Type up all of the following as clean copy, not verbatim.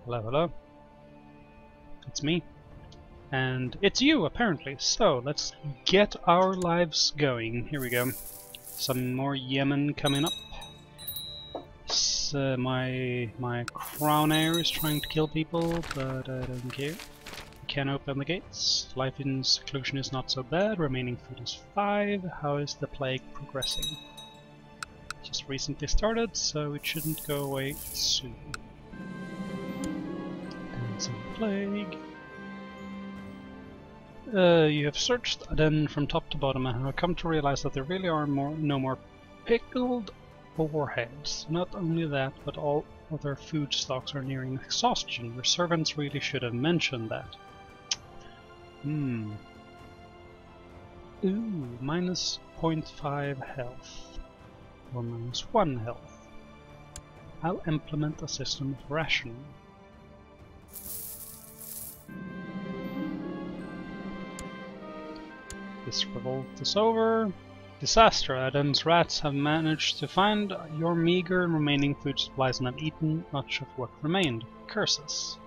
Hello, hello. It's me. And it's you, apparently. So, let's get our lives going. Here we go. Some more Yemen coming up. My crown heir is trying to kill people, but I don't care. Can open the gates. Life in seclusion is not so bad. Remaining food is 5. How is the plague progressing? Just recently started, so it shouldn't go away soon. Dancing plague. You have searched then from top to bottom and have come to realize that there really are no more pickled boarheads. Not only that, but all other food stocks are nearing exhaustion. Your servants really should have mentioned that. Ooh, minus 0.5 health. Or minus 1 health. I'll implement a system of rationing. This revolt is over. Disaster. Adam's rats have managed to find your meager remaining food supplies and have eaten much of what remained. Curses.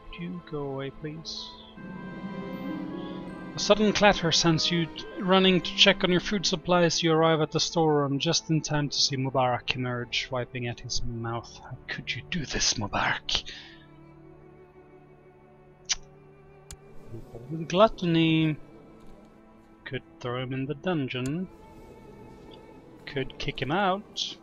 Would you go away, please? A sudden clatter sends you running to check on your food supplies. You arrive at the storeroom just in time to see Mubarak emerge, wiping at his mouth. How could you do this, Mubarak? With gluttony. Could throw him in the dungeon. Could kick him out.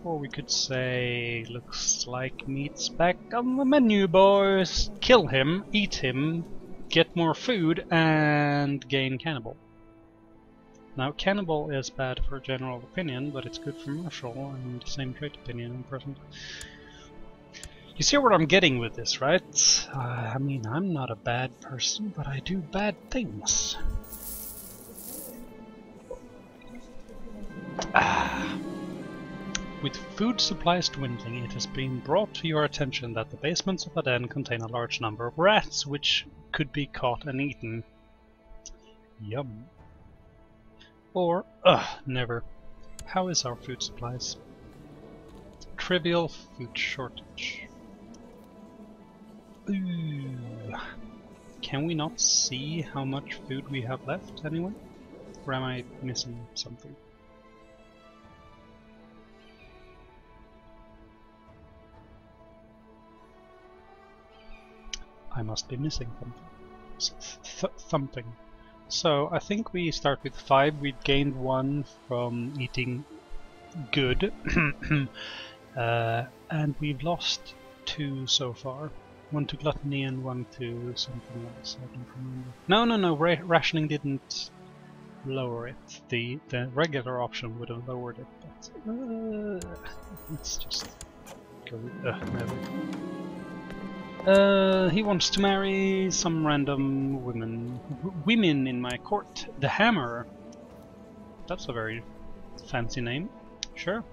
Or we could say, looks like meat's back on the menu, boys. Kill him, eat him, get more food, and gain cannibal. Now, cannibal is bad for general opinion, but it's good for martial, and same trait opinion in person. You see what I'm getting with this, right? I mean, I'm not a bad person, but I do bad things. With food supplies dwindling, it has been brought to your attention that the basements of Aden contain a large number of rats, which could be caught and eaten. Yum. Or, never. How is our food supplies? Trivial food shortage. Ooh. Can we not see how much food we have left anyway? Or am I missing something? I must be missing something. So I think we start with 5. We've gained 1 from eating good, and we've lost 2 so far. 1 to gluttony and 1 to something else. I don't remember. No. Rationing didn't lower it. The regular option would have lowered it. But let's just go. Never. He wants to marry some random women in my court. The Hammer. That's a very fancy name. Sure.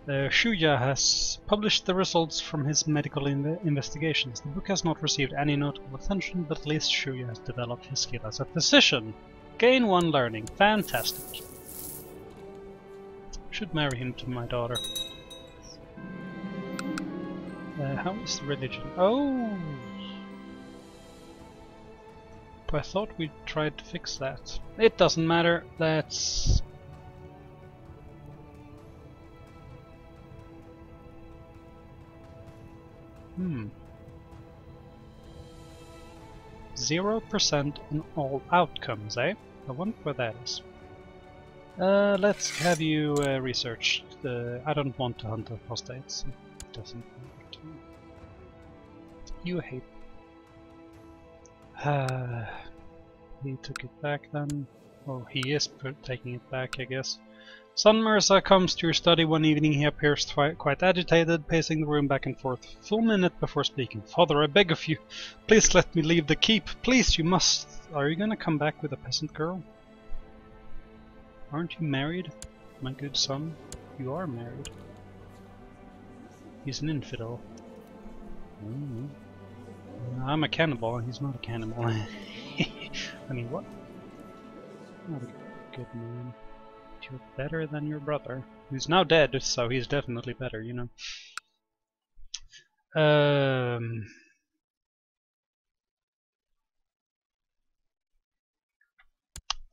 Shuya has published the results from his medical investigations. The book has not received any notable attention, but at least Shuya has developed his skill as a physician. Gain 1 learning. Fantastic. Should marry him to my daughter. How is religion? Oh! I thought we tried to fix that. It doesn't matter. Let's... 0% on all outcomes, eh? I wonder what that is. Let's have you research. I don't want to hunt apostates. It doesn't matter to me. You hate. He took it back then. Oh, he is taking it back, I guess. Son Mirza comes to your study one evening. He appears quite agitated, pacing the room back and forth. Full minute before speaking. Father, I beg of you, please let me leave the keep. Please, you must. Are you gonna come back with a peasant girl? Aren't you married, my good son? You are married. He's an infidel. I'm a cannibal, and he's not a cannibal. I mean, what? Not a good man. You're better than your brother, who's now dead, so he's definitely better, you know. Um,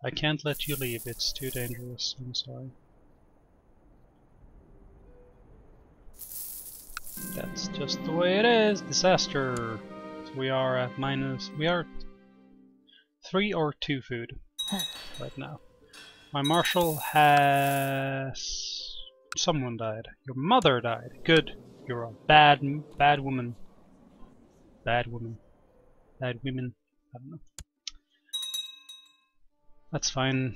I can't let you leave, it's too dangerous, I'm sorry. That's just the way it is, disaster! So we are at we are 3 or 2 food right now. My marshal has... Someone died. Your mother died. Good. You're a bad woman. Bad woman. Bad women. I don't know. That's fine.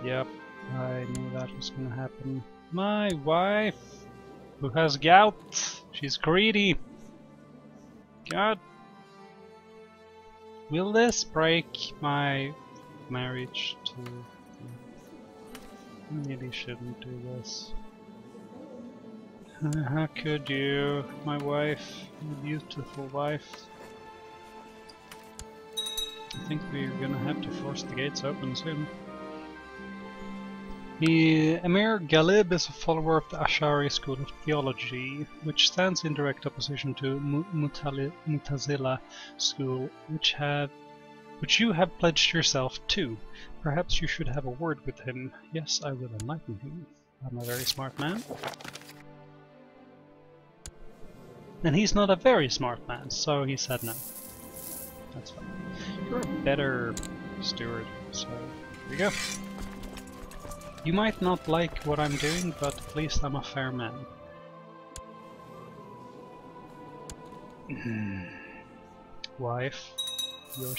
Yep, I knew that was gonna happen. My wife, who has gout, she's greedy. God, will this break my marriage to... I really shouldn't do this. How could you, my wife, my beautiful wife? I think we're gonna have to force the gates open soon. The Emir Ghalib is a follower of the Ash'ari school of theology, which stands in direct opposition to Mutazila school, which you have pledged yourself to. Perhaps you should have a word with him. Yes, I will enlighten him. I'm a very smart man. And he's not a very smart man, so he said no. That's fine. You're a better steward, so here we go. You might not like what I'm doing, but at least I'm a fair man. Wife, you're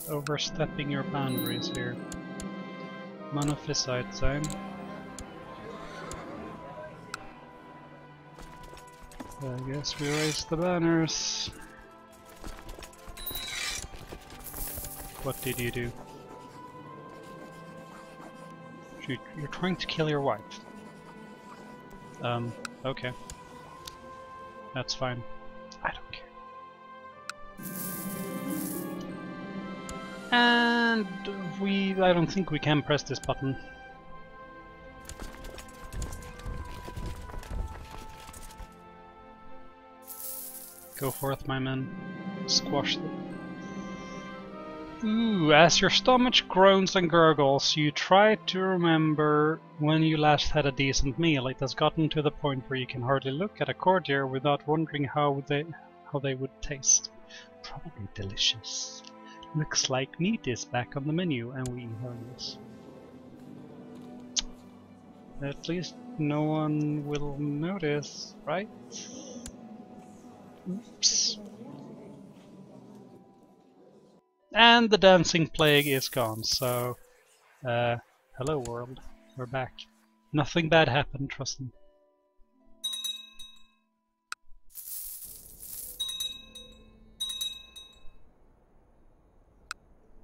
overstepping your boundaries here. Monophysite zone. I guess we raise the banners. What did you do? You're trying to kill your wife. Okay. That's fine. I don't care. And I don't think we can press this button. Go forth, my men. Squash them. Ooh, as your stomach groans and gurgles, you try to remember when you last had a decent meal. It has gotten to the point where you can hardly look at a courtier without wondering how they would taste. Probably delicious. Looks like meat is back on the menu, and we eat this. At least no one will notice, right? Oops. And the dancing plague is gone, so... hello world, we're back. Nothing bad happened, trust me.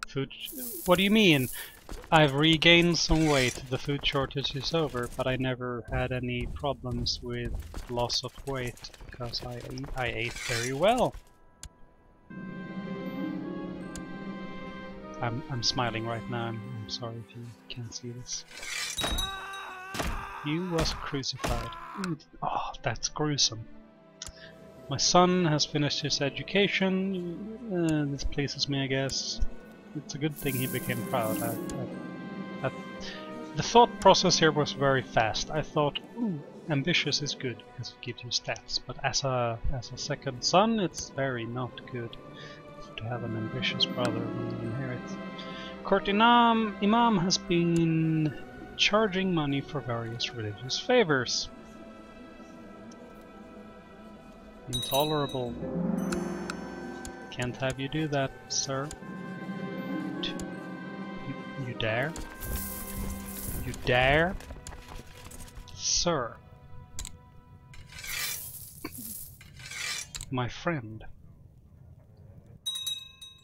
Food... What do you mean? I've regained some weight, the food shortage is over, but I never had any problems with loss of weight, because I ate very well. I'm smiling right now, I'm sorry if you can't see this. You was crucified. Ooh, oh, that's gruesome. My son has finished his education. This pleases me, I guess. It's a good thing he became proud. The thought process here was very fast. I thought, ooh, ambitious is good because it gives you stats. But as a second son, it's very not good to have an ambitious brother when you inherit. Court Imam has been charging money for various religious favors. Intolerable. Can't have you do that, sir. You dare? You dare? Sir. My friend.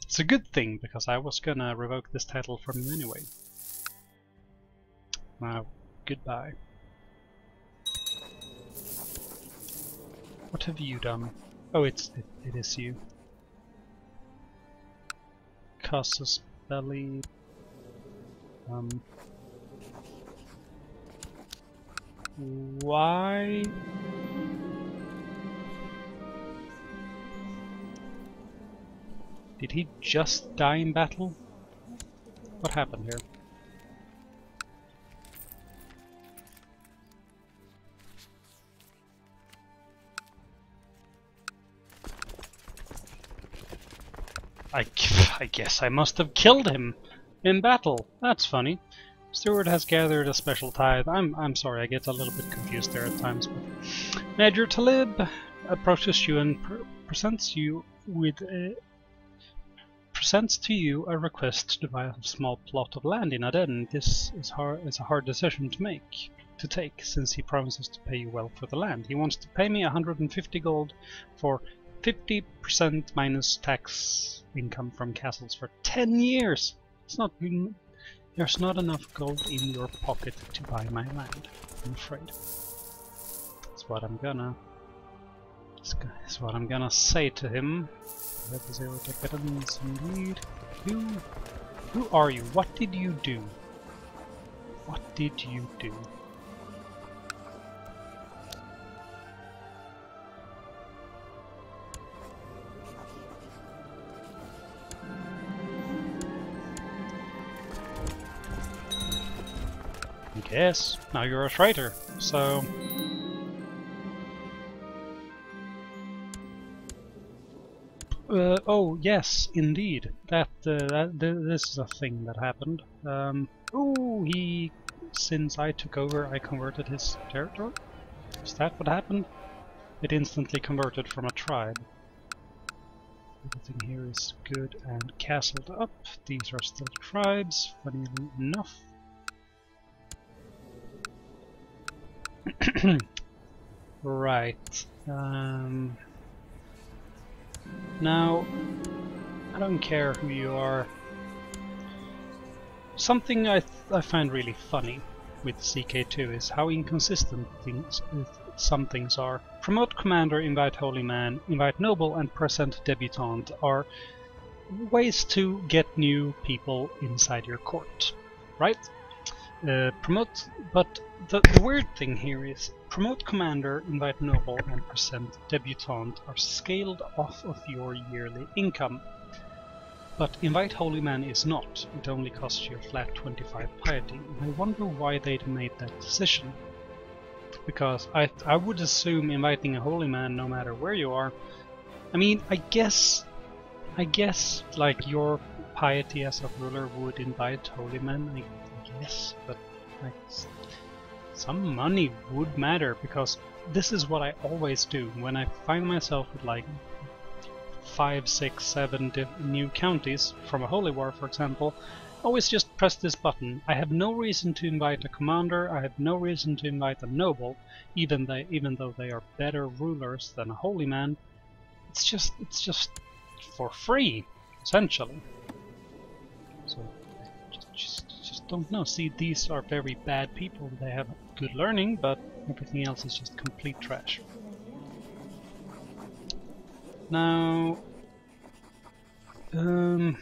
It's a good thing, because I was gonna revoke this title from you anyway. Now, goodbye. What have you done? Oh, it is you. Casus belly. Why? Did he just die in battle? What happened here? I guess I must have killed him in battle. That's funny. Steward has gathered a special tithe. I'm sorry, I get a little bit confused there at times. But Major Talib approaches you and presents to you a request to buy a small plot of land in Aden. This is a hard decision to take, since he promises to pay you well for the land. He wants to pay me 150 gold for 50% minus tax income from castles for 10 years. There's not enough gold in your pocket to buy my land, I'm afraid. That's what I'm gonna say to him. Zero decadence indeed. Who are you? What did you do? What did you do? Yes, now you're a traitor, so... oh, yes, indeed. This is a thing that happened. Since I took over, I converted his territory? Is that what happened? It instantly converted from a tribe. Everything here is good and castled up. These are still tribes, funnily enough. Right. Now, I don't care who you are. Something I find really funny with CK2 is how inconsistent some things are. Promote commander, invite holy man, invite noble, and present debutante are ways to get new people inside your court, right? But the weird thing here is promote commander, invite noble, and present debutante are scaled off of your yearly income. But invite holy man is not. It only costs you a flat 25 piety. And I wonder why they'd made that decision. Because I would assume inviting a holy man, no matter where you are. I mean, I guess like your piety as a ruler would invite holy men. I guess, but like some money would matter, because this is what I always do when I find myself with like 5, 6, 7 new counties from a holy war, for example. Always just press this button. I have no reason to invite a commander. I have no reason to invite a noble, even though they are better rulers than a holy man. It's just for free, essentially. So just don't know. See, these are very bad people. They have good learning, but everything else is just complete trash. Now, no.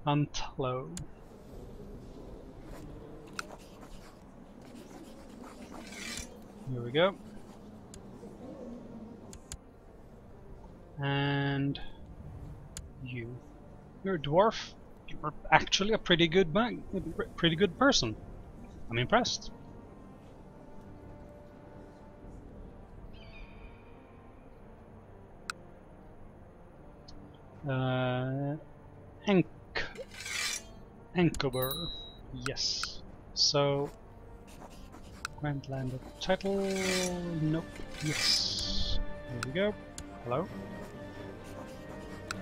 Untalo. Here we go. And you're a dwarf. You're actually a pretty good person. I'm impressed. Ankober. Yes. So grant land of title. Nope. Yes. Here we go. Hello.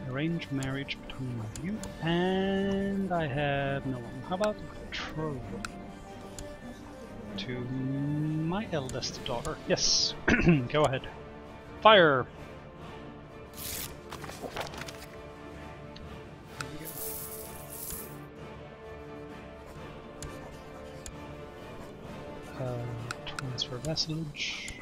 Arrange marriage between you, and I have no one. How about betrothal to my eldest daughter? Yes. Go ahead. Fire. Transfer vassalage.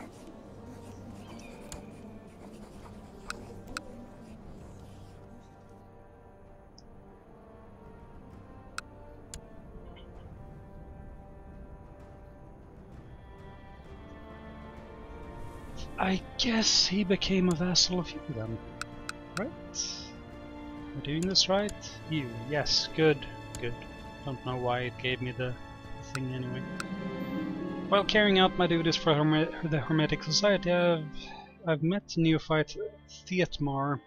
I guess he became a vassal of you then, right? Am I doing this right? You, yes, good, good. Don't know why it gave me the thing anyway. While carrying out my duties for the Hermetic Society, I've met neophyte Thietmar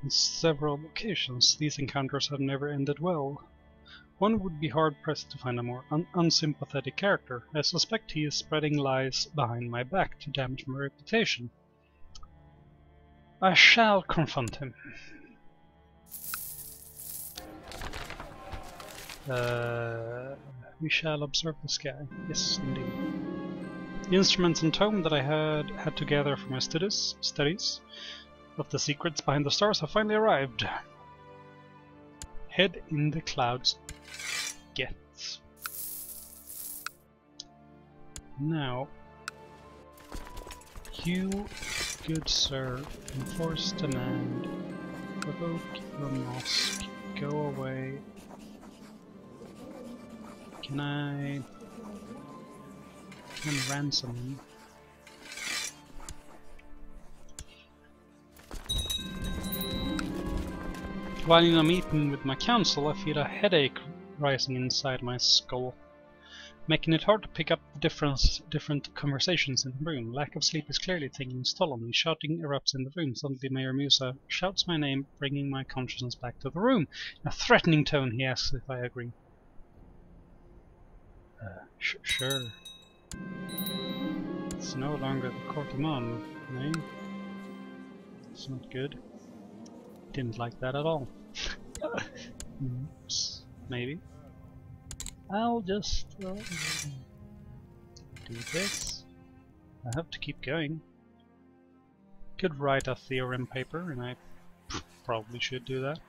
on several occasions. These encounters have never ended well. One would be hard-pressed to find a more unsympathetic character. I suspect he is spreading lies behind my back to damage my reputation. I shall confront him. We shall observe the sky. Yes, indeed. The instruments and tome that I had to gather for my studies of the secrets behind the stars have finally arrived. Head in the clouds. Get. Now, you, good sir, enforce demand, provoke your mosque, go away. Can I ransom him? While in a meeting with my council, I feel a headache rising inside my skull, making it hard to pick up the different conversations in the room. Lack of sleep is clearly taking its toll on me. Shouting erupts in the room. Suddenly Mayor Musa shouts my name, bringing my consciousness back to the room. In a threatening tone, he asks if I agree. Sure. It's no longer the Cortimon, eh? It's not good. Didn't like that at all. Oops. Maybe. I'll just do this. I have to keep going. Could write a theorem paper, and I probably should do that.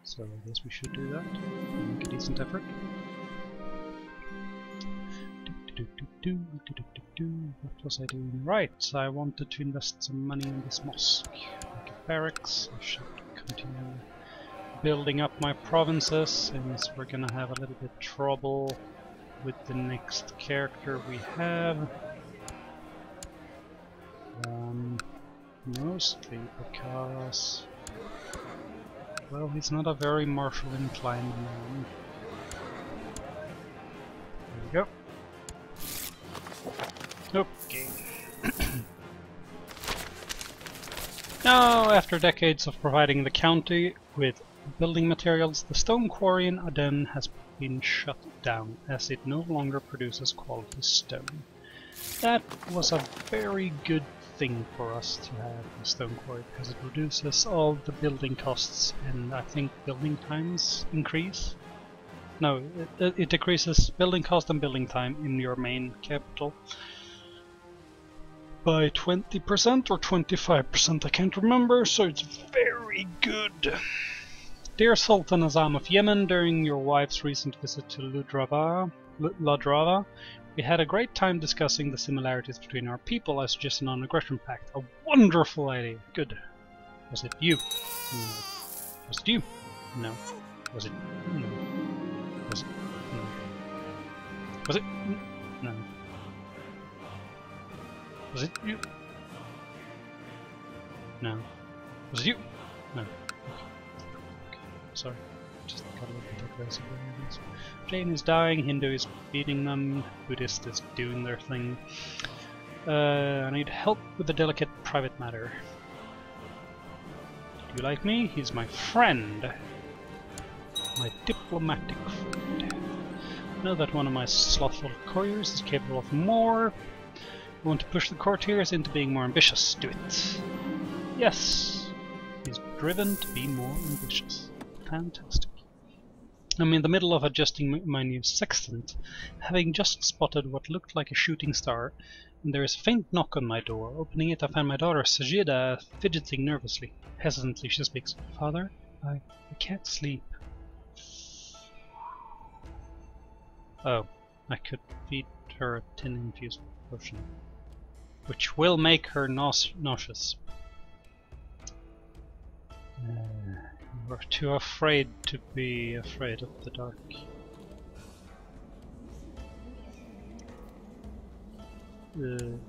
So I guess we should do that. Make a decent effort. What was I doing? Right, I wanted to invest some money in this mosque. Like a barracks. I should continue building up my provinces, since we're gonna have a little bit trouble with the next character we have. Mostly because, well, he's not a very martial inclined man. There we go. Okay. Now, after decades of providing the county with building materials, the stone quarry in Aden has been shut down as it no longer produces quality stone. That was a very good thing for us to have the stone quarry, because it reduces all the building costs, and I think building times increase. No, it decreases building cost and building time in your main capital by 20% or 25%, I can't remember, so it's very good. Dear Sultan Azam of Yemen, during your wife's recent visit to Ladrava, we had a great time discussing the similarities between our people. I suggested a non-aggression pact. A wonderful idea. Good. Was it you? No. Was it you? No. Was it? No. Was it? No. Was it? No. Was it you? No. Was it you? No. Okay. Sorry. Just got a little bit aggressive. Jain is dying, Hindu is beating them, Buddhist is doing their thing. I need help with a delicate private matter. Do you like me? He's my friend. My diplomatic friend. I know that one of my slothful couriers is capable of more. I want to push the courtiers into being more ambitious. Do it. Yes. He's driven to be more ambitious. Fantastic. I'm in the middle of adjusting my new sextant, having just spotted what looked like a shooting star, and there is a faint knock on my door. Opening it, I find my daughter Sajida fidgeting nervously. Hesitantly she speaks. Father, I can't sleep. Oh, I could feed her a tin-infused potion, which will make her nauseous. We're too afraid to be afraid of the dark.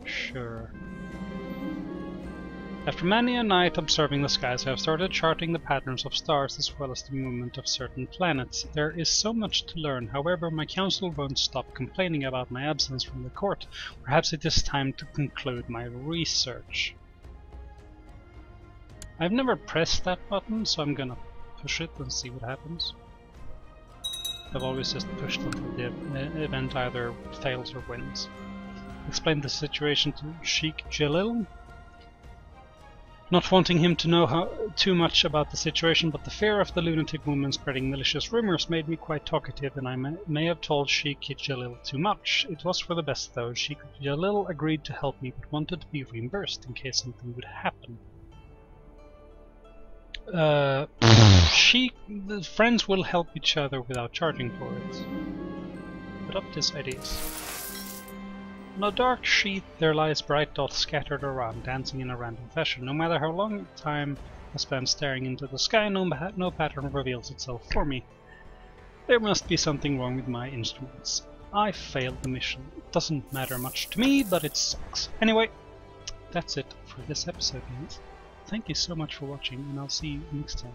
Sure. After many a night observing the skies, I have started charting the patterns of stars as well as the movement of certain planets. There is so much to learn, however my council won't stop complaining about my absence from the court. Perhaps it is time to conclude my research. I've never pressed that button, so I'm gonna push it and see what happens. I've always just pushed until the event either fails or wins. Explain the situation to Sheik Jalil. Not wanting him to know too much about the situation, but the fear of the lunatic woman spreading malicious rumors made me quite talkative, and I may have told Sheik Jalil too much. It was for the best though. Sheik Jalil agreed to help me, but wanted to be reimbursed in case something would happen. The friends will help each other without charging for it. But up his ideas. In a dark sheet there lies bright dots scattered around, dancing in a random fashion. No matter how long time I spend staring into the sky, no pattern reveals itself for me. There must be something wrong with my instruments. I failed the mission. It doesn't matter much to me, but it sucks. Anyway, that's it for this episode, guys. Thank you so much for watching, and I'll see you next time.